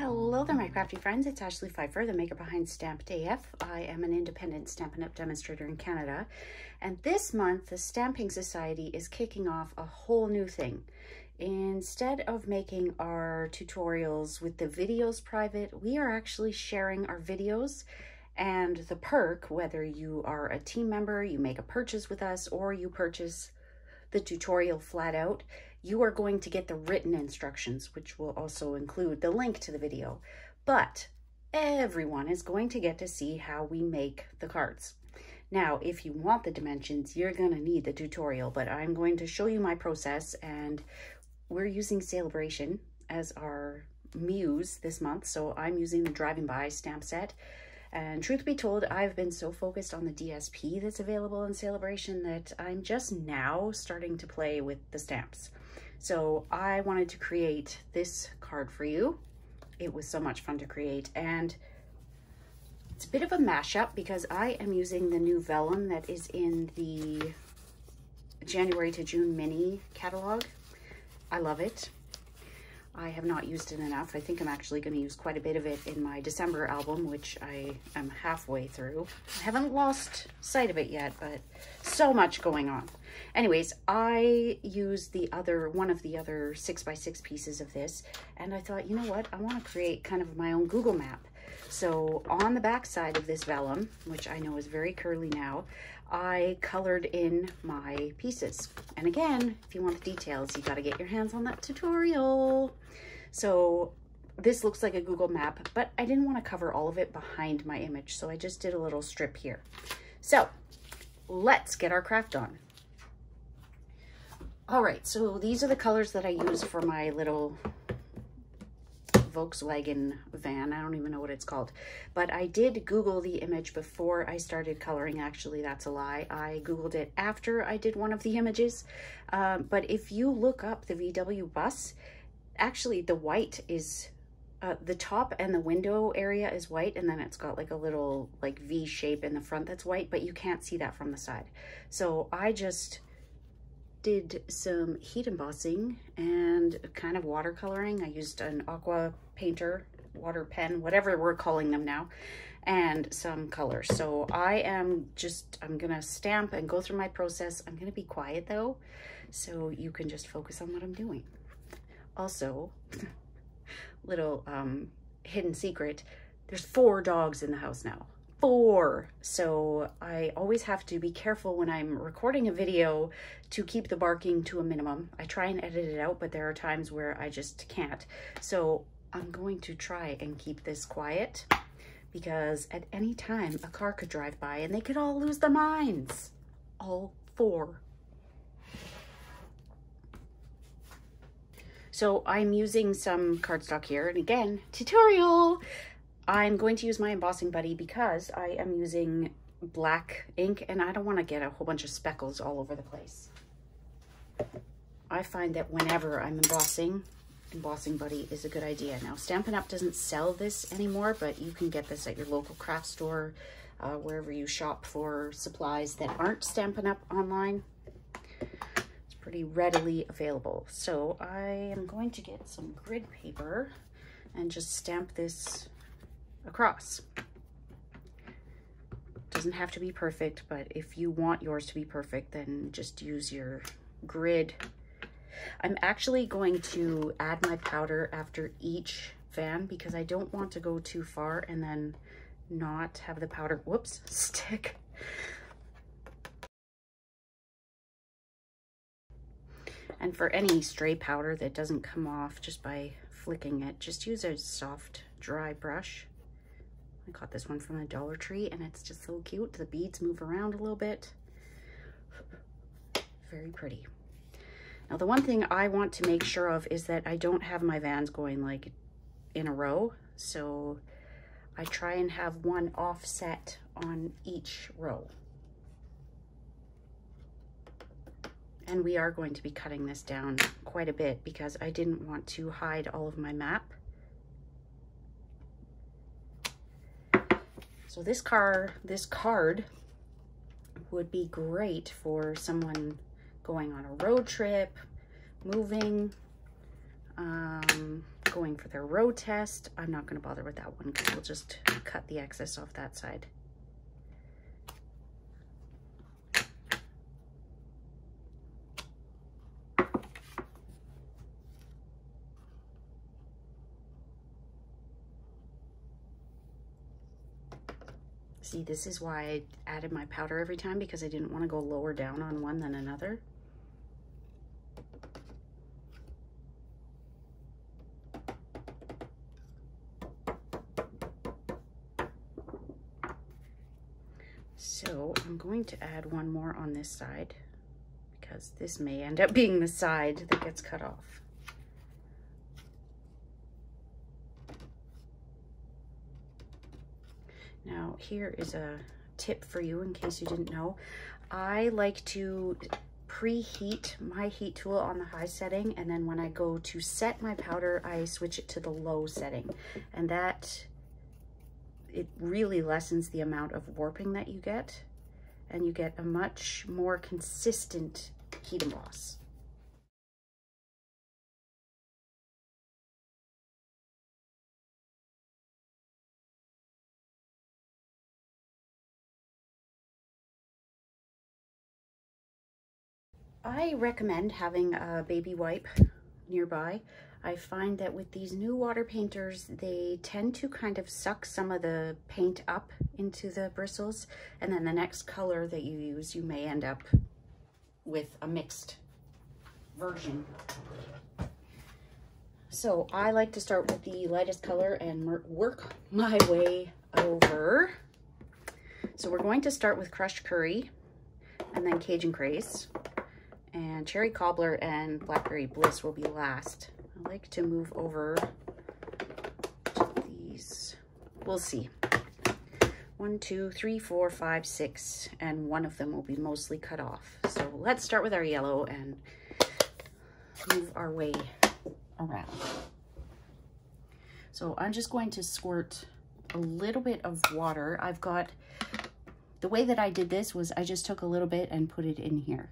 Hello there, my crafty friends. It's Ashley Pfeiffer, the maker behind Stamped AF. I am an independent Stampin' Up! Demonstrator in Canada. And this month, the Stamping Society is kicking off a whole new thing. Instead of making our tutorials with the videos private, we are actually sharing our videos. And the perk, whether you are a team member, you make a purchase with us, or you purchase the tutorial flat out, you are going to get the written instructions, which will also include the link to the video. But everyone is going to get to see how we make the cards. Now, if you want the dimensions, you're going to need the tutorial, but I'm going to show you my process, and we're using Sale-A-Bration as our muse this month. So I'm using the Driving By stamp set. And truth be told, I've been so focused on the DSP that's available in Sale-A-Bration that I'm just now starting to play with the stamps. So I wanted to create this card for you. It was so much fun to create, and it's a bit of a mashup because I am using the new vellum that is in the January to June mini catalog. I love it. I have not used it enough. I think I'm actually going to use quite a bit of it in my December album, which I am halfway through. I haven't lost sight of it yet, but so much going on. Anyways, I used one of the other 6x6 pieces of this, and I thought, you know what? I want to create kind of my own Google map. So on the back side of this vellum, which I know is very curly now, I colored in my pieces. And again, if you want the details, you got to get your hands on that tutorial. So this looks like a Google map, but I didn't want to cover all of it behind my image, so I just did a little strip here. So let's get our craft on. All right, so these are the colors that I use for my little Volkswagen van. I don't even know what it's called, but I did Google the image before I started coloring. Actually, that's a lie. I Googled it after I did one of the images. But if you look up the VW bus, actually the white is the top, and the window area is white, and then it's got like a little like V shape in the front that's white, but you can't see that from the side. So I just did some heat embossing and kind of watercoloring. I used an aqua painter, water pen, whatever we're calling them now, and some color. So I'm gonna stamp and go through my process. I'm gonna be quiet though, so you can just focus on what I'm doing. Also, little hidden secret, there's 4 dogs in the house now. 4. So I always have to be careful when I'm recording a video to keep the barking to a minimum. I try and edit it out, but there are times where I just can't. So I'm going to try and keep this quiet, because at any time a car could drive by and they could all lose their minds. All 4. So I'm using some cardstock here, and again, tutorial. I'm going to use my embossing buddy because I am using black ink and I don't want to get a whole bunch of speckles all over the place. I find that whenever I'm embossing buddy is a good idea. Now, Stampin' Up! Doesn't sell this anymore, but you can get this at your local craft store, wherever you shop for supplies that aren't Stampin' Up! Online. It's pretty readily available. So I am going to get some grid paper and just stamp this across. Doesn't have to be perfect, but if you want yours to be perfect, then just use your grid. I'm actually going to add my powder after each van because I don't want to go too far and then not have the powder, whoops, stick. And for any stray powder that doesn't come off just by flicking it, just use a soft, dry brush. I got this one from the Dollar Tree and it's just so cute. The beads move around a little bit. Very pretty. Now, the one thing I want to make sure of is that I don't have my vans going like in a row. So I try and have one offset on each row. And we are going to be cutting this down quite a bit because I didn't want to hide all of my map. So this card would be great for someone going on a road trip, moving, going for their row test. I'm not going to bother with that one because we'll just cut the excess off that side. See, this is why I added my powder every time, because I didn't want to go lower down on one than another. So I'm going to add one more on this side, because this may end up being the side that gets cut off. Now, here is a tip for you in case you didn't know. I like to preheat my heat tool on the high setting, and then when I go to set my powder, I switch it to the low setting. And that, it really lessens the amount of warping that you get, and you get a much more consistent heat emboss. I recommend having a baby wipe nearby. I find that with these new water painters, they tend to kind of suck some of the paint up into the bristles, and then the next color that you use, you may end up with a mixed version. So I like to start with the lightest color and work my way over. So we're going to start with crushed curry, and then Cajun Craze, and cherry cobbler and blackberry bliss will be last. I like to move over to these. We'll see. 1, 2, 3, 4, 5, 6, and one of them will be mostly cut off. So let's start with our yellow and move our way around. So I'm just going to squirt a little bit of water. The way that I did this was I just took a little bit and put it in here.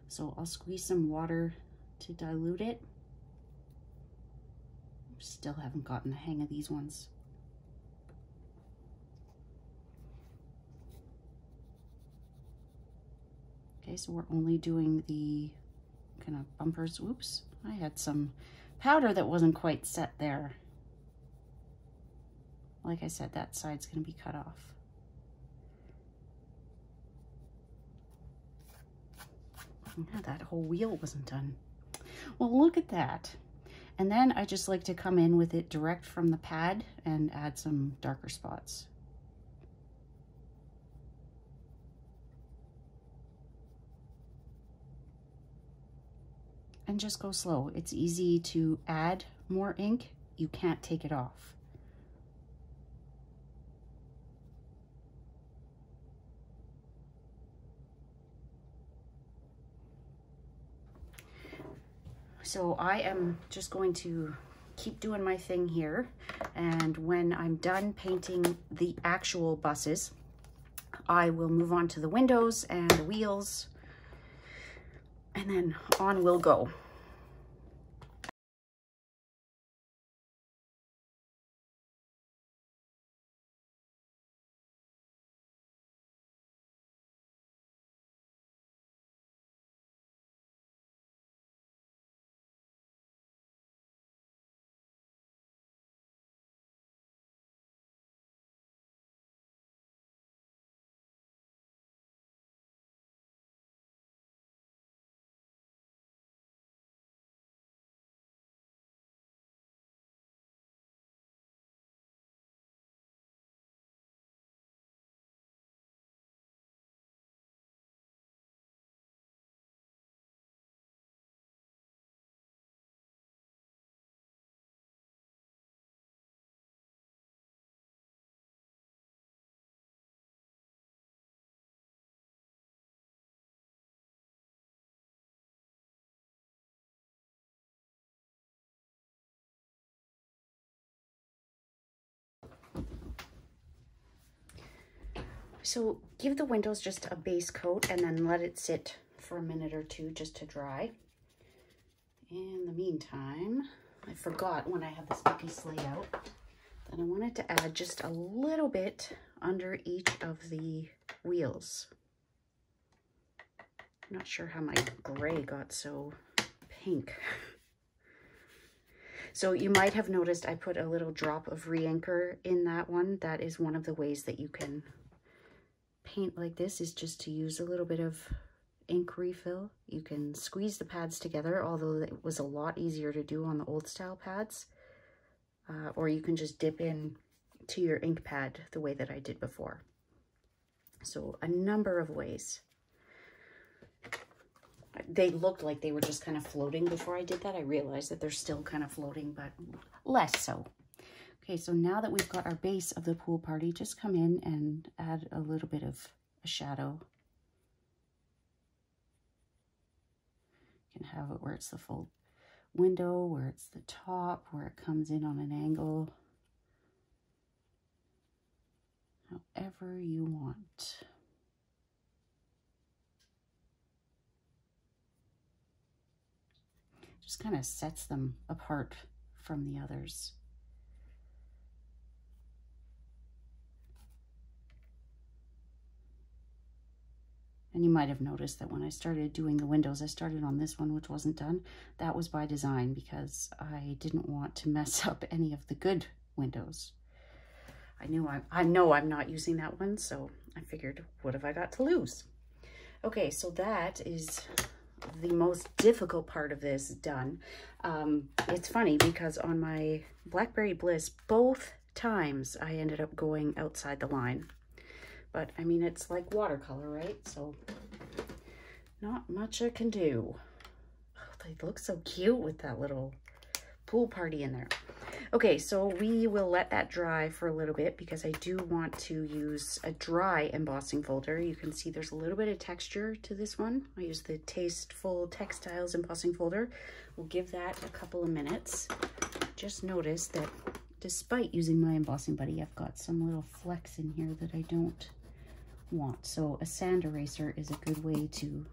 So I'll squeeze some water to dilute it. Still haven't gotten the hang of these ones. Okay, so we're only doing the kind of bumpers. Oops, I had some powder that wasn't quite set there. Like I said, that side's going to be cut off. Yeah, that whole wheel wasn't done. Well, look at that. And then I just like to come in with it direct from the pad and add some darker spots. And just go slow. It's easy to add more ink. You can't take it off. So I am just going to keep doing my thing here. And when I'm done painting the actual buses, I will move on to the windows and the wheels, and then on we'll go. So give the windows just a base coat and then let it sit for a minute or two just to dry. In the meantime, I forgot when I had this cookie slate out that I wanted to add just a little bit under each of the wheels. I'm not sure how my gray got so pink. So you might have noticed I put a little drop of re-inker in that one. That is one of the ways that you can paint like this, is just to use a little bit of ink refill. You can squeeze the pads together, although it was a lot easier to do on the old style pads. Or you can just dip in to your ink pad the way that I did before. So a number of ways. They looked like they were just kind of floating before I did that. I realized that they're still kind of floating, but less so. Okay, so now that we've got our base of the pool party, just come in and add a little bit of a shadow. You can have it where it's the full window, where it's the top, where it comes in on an angle. However you want. Just kind of sets them apart from the others. And you might have noticed that when I started doing the windows, I started on this one, which wasn't done. That was by design because I didn't want to mess up any of the good windows. I know I'm not using that one, so I figured, what have I got to lose? Okay, so that is the most difficult part of this done. It's funny because on my Blackberry Bliss, both times I ended up going outside the line. But I mean, it's like watercolor, right? So not much I can do. Oh, they look so cute with that little pool party in there. Okay, so we will let that dry for a little bit because I do want to use a dry embossing folder. You can see there's a little bit of texture to this one. I use the Tasteful Textiles embossing folder. We'll give that a couple of minutes. Just notice that despite using my embossing buddy, I've got some little flecks in here that I don't want. So a sand eraser is a good way to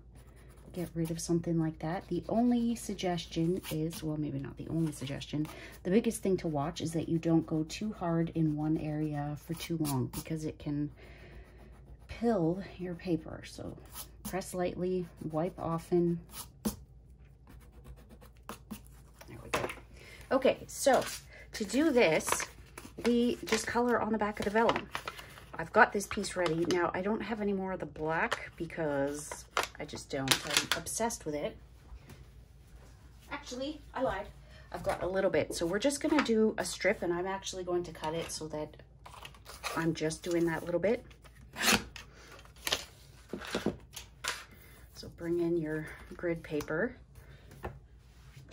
get rid of something like that. The only suggestion is, well, maybe not the only suggestion, the biggest thing to watch is that you don't go too hard in one area for too long because it can pill your paper. So press lightly, wipe often. There we go. Okay, so to do this, we just color on the back of the vellum. I've got this piece ready. Now, I don't have any more of the black because I just don't. I'm obsessed with it. Actually, I lied. I've got a little bit. So we're just going to do a strip, and I'm actually going to cut it so that I'm just doing that little bit. So bring in your grid paper.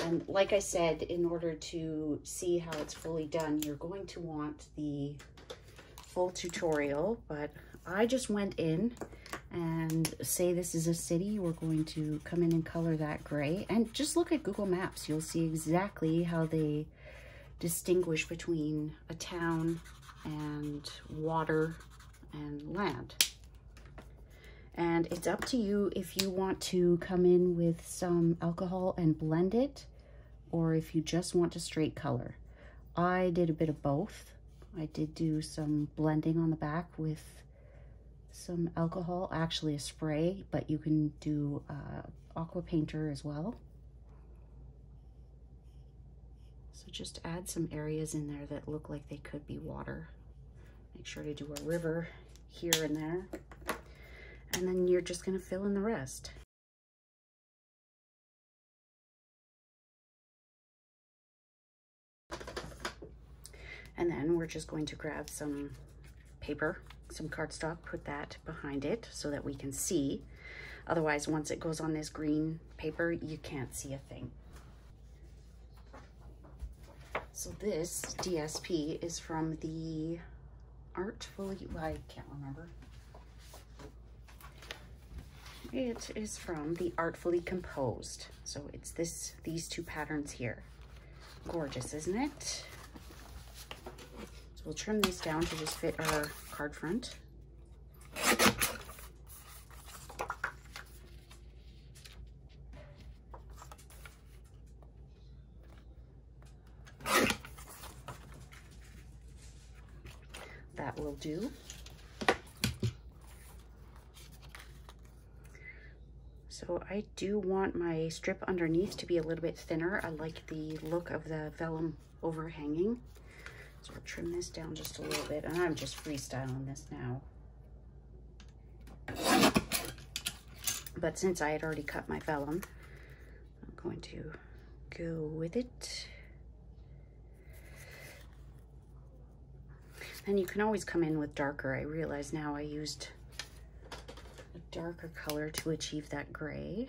And like I said, in order to see how it's fully done, you're going to want the full tutorial, but I just went in and say this is a city. We're going to come in and color that gray, and just look at Google Maps. You'll see exactly how they distinguish between a town and water and land. And it's up to you if you want to come in with some alcohol and blend it, or if you just want to straight color. I did a bit of both. I did do some blending on the back with some alcohol, actually a spray, but you can do aqua painter as well. So just add some areas in there that look like they could be water. Make sure to do a river here and there. And then you're just going to fill in the rest. And then we're just going to grab some paper, some cardstock, put that behind it so that we can see. Otherwise, once it goes on this green paper, you can't see a thing. So this DSP is from the Artfully, I can't remember. It is from the Artfully Composed. So it's these two patterns here. Gorgeous, isn't it? So we'll trim these down to just fit our card front. will do. So I do want my strip underneath to be a little bit thinner. I like the look of the vellum overhanging. So we'll trim this down just a little bit, and I'm just freestyling this now. But since I had already cut my vellum, I'm going to go with it. And you can always come in with darker. I realize now I used a darker color to achieve that gray,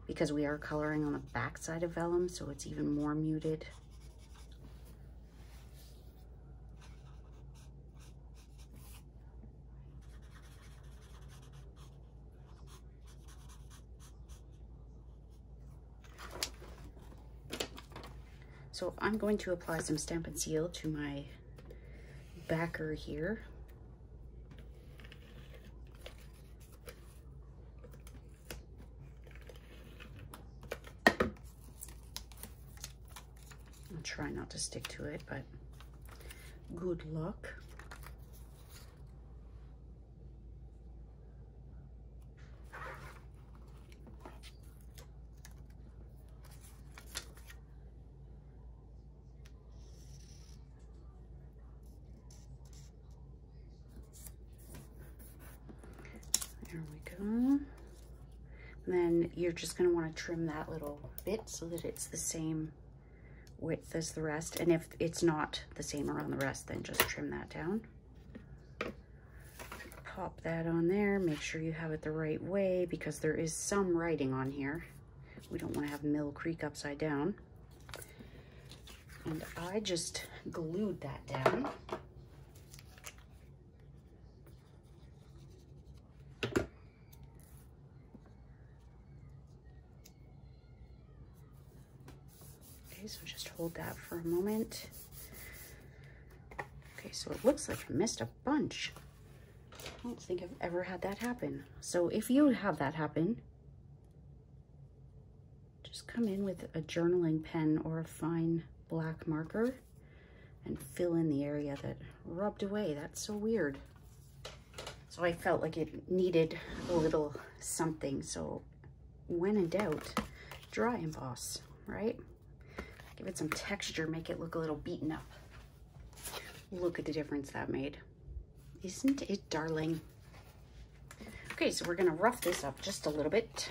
because we are coloring on the back side of vellum, so it's even more muted. So I'm going to apply some Stampin' Seal to my backer here. I'll try not to stick to it, but good luck. There we go. And then you're just going to want to trim that little bit so that it's the same width as the rest. And if it's not the same around the rest, then just trim that down. Pop that on there. Make sure you have it the right way, because there is some writing on here. We don't want to have Mill Creek upside down. And I just glued that down. So just hold that for a moment. Okay, so it looks like I missed a bunch. I don't think I've ever had that happen. So if you have that happen, just come in with a journaling pen or a fine black marker and fill in the area that rubbed away. That's so weird. So I felt like it needed a little something. So when in doubt, dry emboss, right? Give it some texture, make it look a little beaten up. Look at the difference that made. Isn't it darling? Okay, so we're gonna rough this up just a little bit.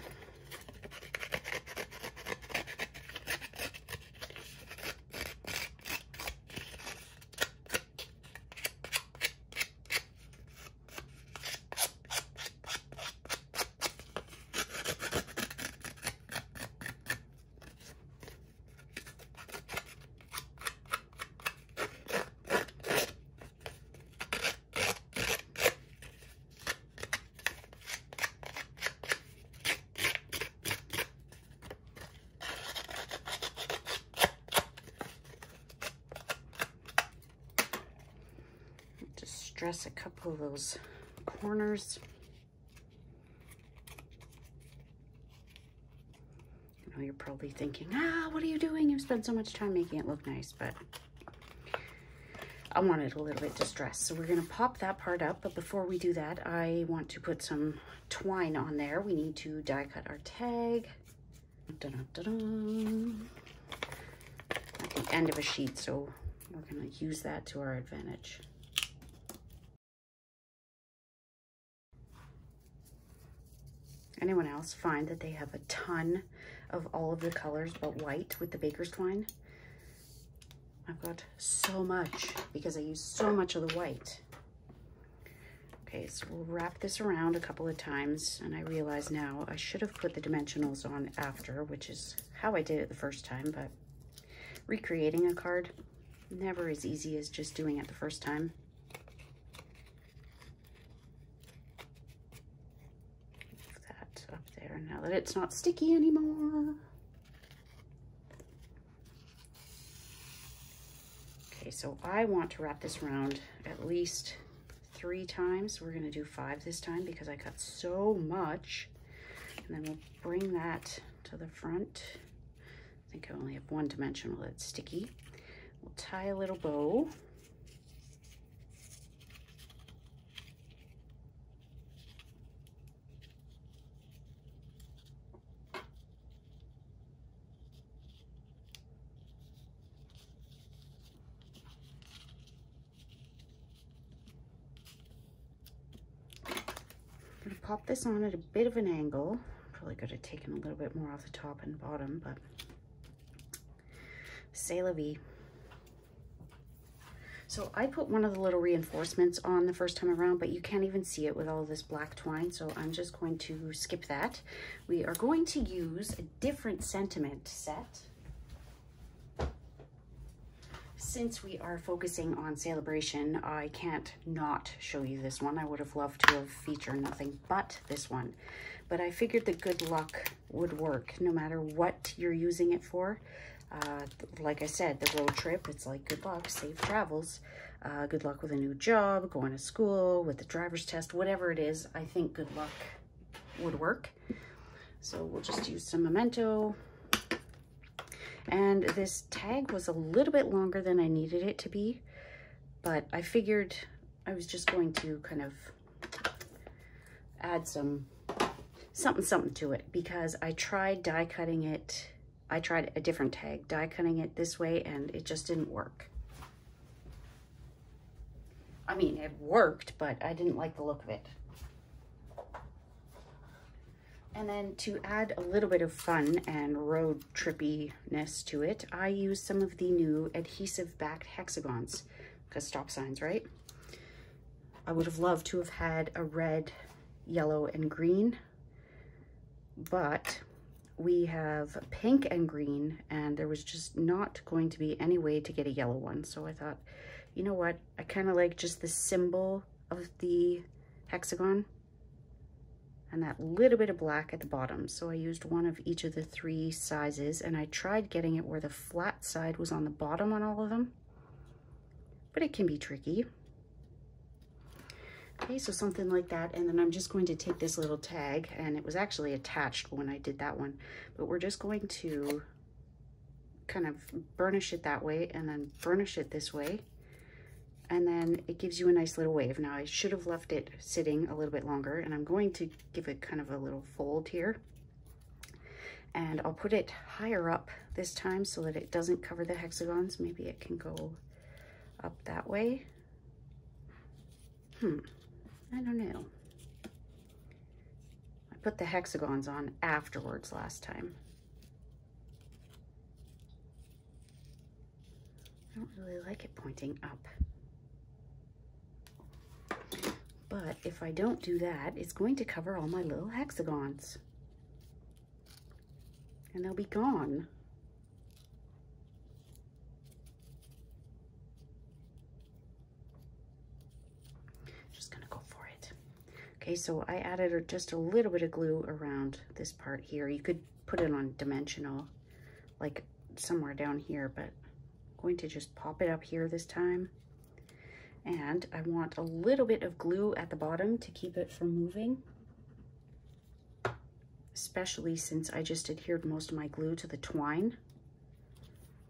Dress a couple of those corners. I know you're probably thinking, what are you doing? You've spent so much time making it look nice, but I want it a little bit distressed. So we're gonna pop that part up, but before we do that, I want to put some twine on there. We need to die cut our tag. Dun-dun-dun-dun. At the end of a sheet, so we're gonna use that to our advantage. Anyone else find that they have a ton of all of the colors but white with the baker's twine? I've got so much because I use so much of the white. Okay, so we'll wrap this around a couple of times, and I realize now I should have put the dimensionals on after, which is how I did it the first time, but recreating a card, never as easy as just doing it the first time. Up there now that it's not sticky anymore. Okay, so I want to wrap this around at least 3 times. We're going to do 5 this time because I cut so much. And then we'll bring that to the front. I think I only have one dimensional that's sticky. We'll tie a little bow. pop this on at a bit of an angle. Probably could have taken a little bit more off the top and bottom, but Sale-A-Bration. So I put one of the little reinforcements on the first time around, but you can't even see it with all this black twine, so I'm just going to skip that. We are going to use a different sentiment set. Since we are focusing on Sale-A-Bration, I can't not show you this one. I would have loved to have featured nothing but this one, but I figured the good luck would work no matter what you're using it for. Like I said, the road trip, it's like good luck, safe travels, good luck with a new job, going to school, with the driver's test, whatever it is, I think good luck would work. So we'll just use some memento. And this tag was a little bit longer than I needed it to be, but I figured I was just going to kind of add something to it, because I tried die cutting it. I tried a different tag, die cutting it this way, and it just didn't work. I mean, it worked, but I didn't like the look of it. And then to add a little bit of fun and road trippiness to it, I used some of the new adhesive backed hexagons, because stop signs, right? I would have loved to have had a red, yellow, and green, but we have pink and green, and there was just not going to be any way to get a yellow one. So I thought, you know what? I kind of like just the symbol of the hexagon and that little bit of black at the bottom. So I used one of each of the 3 sizes, and I tried getting it where the flat side was on the bottom on all of them, but it can be tricky. Okay, so something like that. And then I'm just going to take this little tag, and it was actually attached when I did that one, but we're just going to kind of burnish it that way and then burnish it this way. And then it gives you a nice little wave. Now I should have left it sitting a little bit longer, and I'm going to give it kind of a little fold here. And I'll put it higher up this time so that it doesn't cover the hexagons. Maybe it can go up that way. I don't know. I put the hexagons on afterwards last time. I don't really like it pointing up. But if I don't do that, it's going to cover all my little hexagons. And they'll be gone. Just gonna go for it. Okay, so I added just a little bit of glue around this part here. You could put it on dimensional, like somewhere down here, but I'm going to just pop it up here this time. And I want a little bit of glue at the bottom to keep it from moving, especially since I just adhered most of my glue to the twine.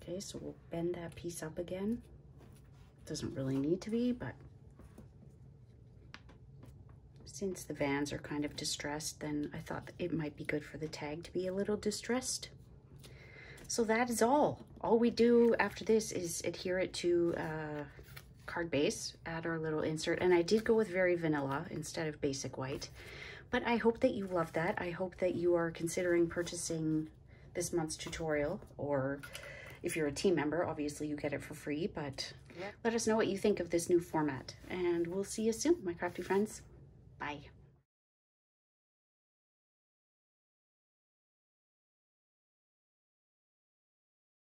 Okay, so we'll bend that piece up again. Doesn't really need to be, but since the vans are kind of distressed, then I thought it might be good for the tag to be a little distressed. So that is all. All we do after this is adhere it to card base, add our little insert, and I did go with very vanilla instead of basic white. But I hope that you love that. I hope that you are considering purchasing this month's tutorial, or if you're a team member, obviously you get it for free, but let us know what you think of this new format, and we'll see you soon, my crafty friends. Bye.